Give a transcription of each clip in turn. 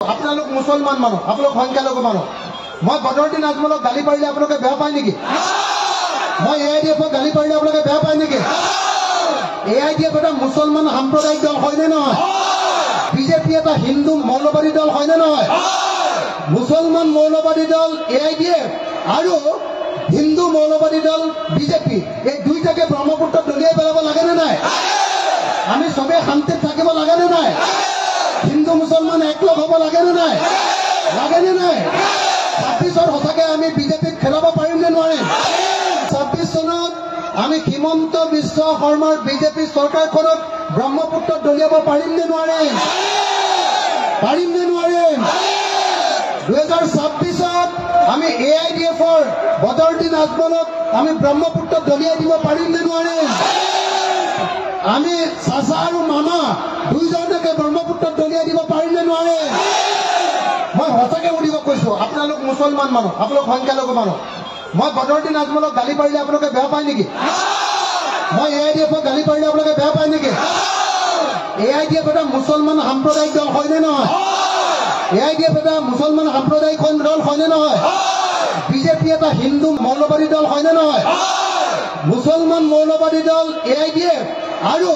আপোনালোক মুছলমান মানুহ, আপোনালোক সংখ্যালঘু মানুহ। মই বদৰুদ্দিন আজমলক গালি পাৰিলে আপোনালোকে বেয়া পায় নেকি? মই AIDF-ক গালি পাৰিলে আপোনালোকে বেয়া পায় নেকি? AIDF এটা মুছলমান সাম্প্ৰদায়িক দল হয়নে নহয়? বিজেপি এটা হিন্দু মৌলবাদী দল হয়নে নহয়? মুছলমান মৌলবাদী দল AIDF আৰু হিন্দু মৌলবাদী দল বিজেপি, এই দুইটাকে ব্ৰহ্মপুত্ৰত দলিয়াই পেলাব লাগেনে নাই? আমি চবেই শান্তিত থাকিব লাগেনে নাই? হিন্দু মুছলমান একলগ হ'ব লাগেনে নাই? লাগেনে নাই? 26 সঁচাকে আমি বিজেপিক খেলাব পাৰিম নে নোৱাৰিম? 26 চনত আমি হিমন্ত বিশ্ব শৰ্মাৰ বিজেপি চৰকাৰখনক ব্ৰহ্মপুত্ৰত দলিয়াব পাৰিম নে নোৱাৰিম? পাৰিম নে নোৱাৰিম? 2026ত আমি AIDF-ৰ বদৰুদ্দিন আজমলক আমি ব্ৰহ্মপুত্ৰত দলিয়াই দিব পাৰিম নে নোৱাৰিম? আমি চাচা আৰু মামা দুইজনকে ব্ৰহ্মপুত্ৰত দলিয়াই দিব পাৰিম নে নোৱাৰিম? মই সঁচাকে সুধিব কৈছো, আপোনালোক মুছলমান মানুহ, আপোনালোক সংখ্যালঘু মানুহ। মই বদৰুদ্দিন আজমলক গালি পাৰিলে আপোনালোকে বেয়া পায় নেকি? মই AIDF-ক গালি পাৰিলে আপোনালোকে বেয়া পায় নেকি? AIDF এটা মুছলমান সাম্প্ৰদায়িক দল হয়নে নহয়? AIDF এটা মুছলমান সাম্প্ৰদায়িক দল হয়নে নহয়? বিজেপি এটা হিন্দু মৌলবাদী দল হয়নে নহয়? মুছলমান মৌলবাদী দল AIDF আৰু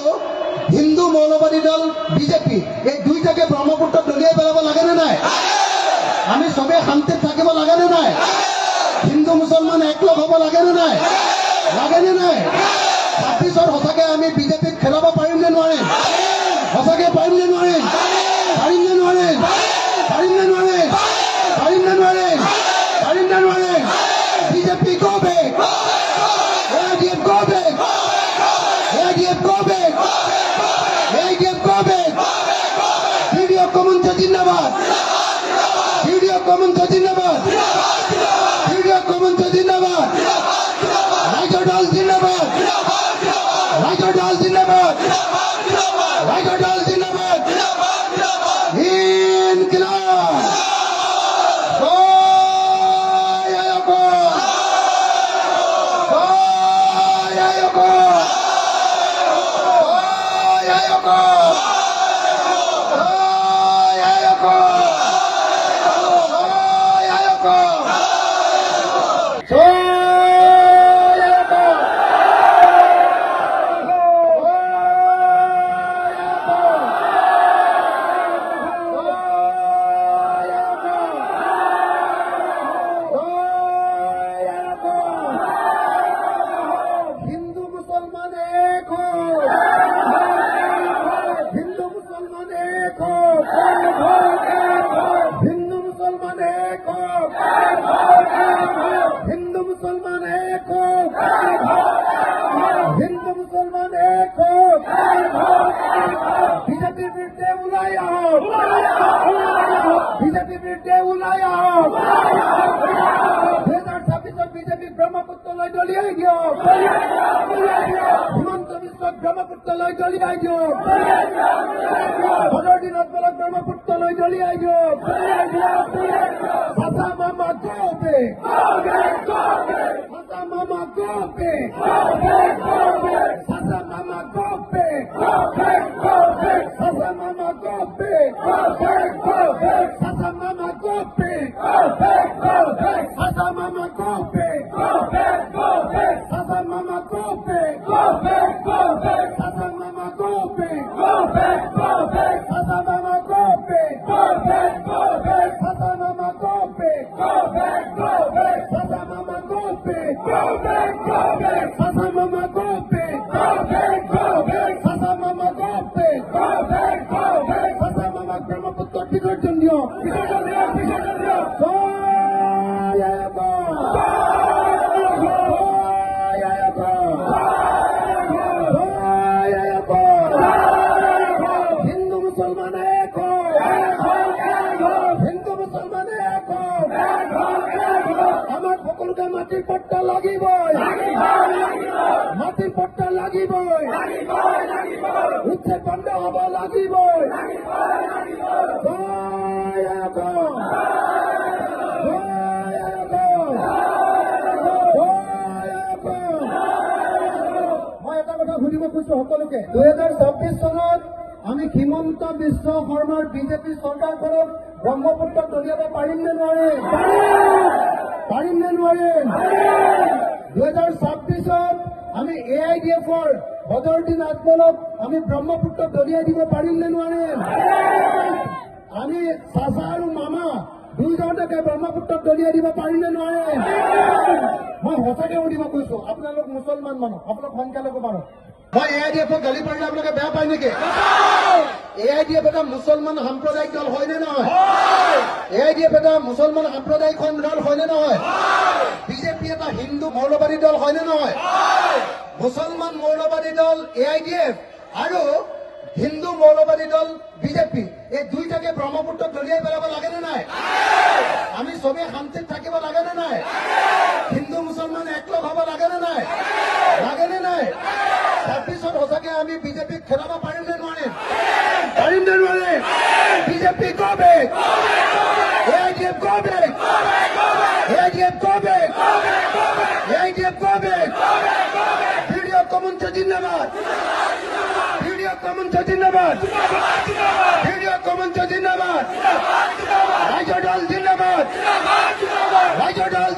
হিন্দু মৌলবাদী দল বিজেপি, এই দুইটাকে ব্ৰহ্মপুত্ৰত দলিয়াই পেলাব লাগেনে নাই? আমি চবেই শান্তিত থাকিব লাগেনে নাই? হিন্দু মুছলমান একলগ হ'ব লাগেনে নাই? লাগেনে নাই? 26 সঁচাকে আমি বিজেপিক খেলাব পাৰিম নে নোৱাৰিম? সঁচাকে পাৰিম নে নোৱাৰিম? পাৰিম নে নোৱাৰিম? পাৰিম নে নোৱাৰিম? পাৰিম নে নোৱাৰিম? পাৰিম নে নোৱাৰিম? BJP go back! AIDF go back! AIDF go back! AIDF go back! ভিডিও কমন্ত জিন্দাবাদ! ভিডিও কমন্ত জিন্দাবাদ! ভিডিও কমন্ত জিন্দাবাদ! রাইজর দল জিন্দাবাদ! রাইজর দল জিন্দাবাদ! রাইজর দল জিন্দাবাদ! ইনকিলাব! জয় আইয়ুব! জয় আইয়ুব! জয় আইয়ুব! জয় আইয়ুব! জয় আইয়ুব! জয় হিন্দু মুসলমান এক হোক! হিন্দু মুসলমান এক হোক! হিন্দু মুসলমান এক হোক! হিন্দু মুসলমান এক হোক! হিন্দু মুসলমান এক হোক! বিজেপির বিরুদ্ধে ওলাই আহক! বিজেপির বিরুদ্ধে ওলাই আহক! 2026 বিজেপি ব্ৰহ্মপুত্ৰলৈ দলিয়াই দিয়ক! হিমন্ত বিশ্বক ব্ৰহ্মপুত্ৰলৈ দলিয়াই দিয়ক! বদৰুদ্দিন আজমলক ব্ৰহ্মপুত্ৰলৈ দলিয়াই দিয়ক! চাচা মামা go back! চাচা মামা go back! চাচা মামা go back! চাচা মামা go back! চাচা মামা go back! চাচা মামা go back! Sasa mama go back! Sasa mama go back! Sasa mama go back! Sasa mama go back! Sasa mama go back! Sasa mama go back! Sasa mama go back! Sasa mama ব্ৰহ্মপুত্ৰৰ বিসৰ্জন দিয়ক! জয় আইয়ুব! হিন্দু মুসলমান এক হোক! হিন্দু মুসলমান এক হোক! আমাক সকলোকে মাটিৰ পট্টা লাগিবই! মাটিৰ পট্টা লাগিবই! উচ্ছেদ বন্ধ হ'ব লাগিবই! জয় আইয়ুব! জয় আইয়ুব! জয় আইয়ুব! মই এটা কথা সুধিব খুজিছো সকলোকে, 2026 চনত আমি হিমন্ত বিশ্ব শৰ্মাৰ বিজেপি চৰকাৰখনক ব্ৰহ্মপুত্ৰক দলিয়াব পাৰিম নে নোৱাৰিম? পাৰিম নে নোৱাৰিম? 2026ত আমি AIDFৰ বদৰুদ্দিন আজমলক আমি ব্ৰহ্মপুত্ৰক দলিয়াই দিব পাৰিম নে নোৱাৰিম? আমি চাচা আৰু মামা দুইজনকে ব্ৰহ্মপুত্ৰক দলিয়াই দিব পাৰিম নে নোৱাৰিম? মই সঁচাকে সুধিব কৈছো, আপোনালোক মুছলমান মানুহ, আপোনালোক সংখ্যালঘু মানুহ, মই AIDFক গালি পাৰিলে আপোনালোকে বেয়া পায় নেকি? AIDF এটা মুছলমান সাম্প্ৰদায়িক দল হয়নে নহয়? AIDF এটা মুছলমান সাম্প্ৰদায়িক দল হয়নে নহয়? বিজেপি এটা হিন্দু মৌলবাদী দল হয়নে নহয়? মুছলমান মৌলবাদী দল AIDF আৰু হিন্দু মৌলবাদী দল বিজেপি, এই দুইটাকে ব্ৰহ্মপুত্ৰক দলিয়াই পেলাব লাগে নে নাই? আমি চবেই শান্তিত থাকিব লাগে নে নাই? হিন্দু মুছলমান একলগ হ'ব লাগে নে নাই? লাগে নে নাই? 26ত সঁচাকে আমি বিজেপিক খেলাব পাৰিম নে নোৱাৰিম? পাৰিম নে নোৱাৰিম? BJP go back! AIDF go back! AIDF go back! AIDF go back! Video common জিন্দাবাদ! ভিডিও কমন জিন্দাবাদ! ভিডিও কমন জিন্দাবাদ! রাজ্য দল জিন্দাবাদ! রাজ্য দল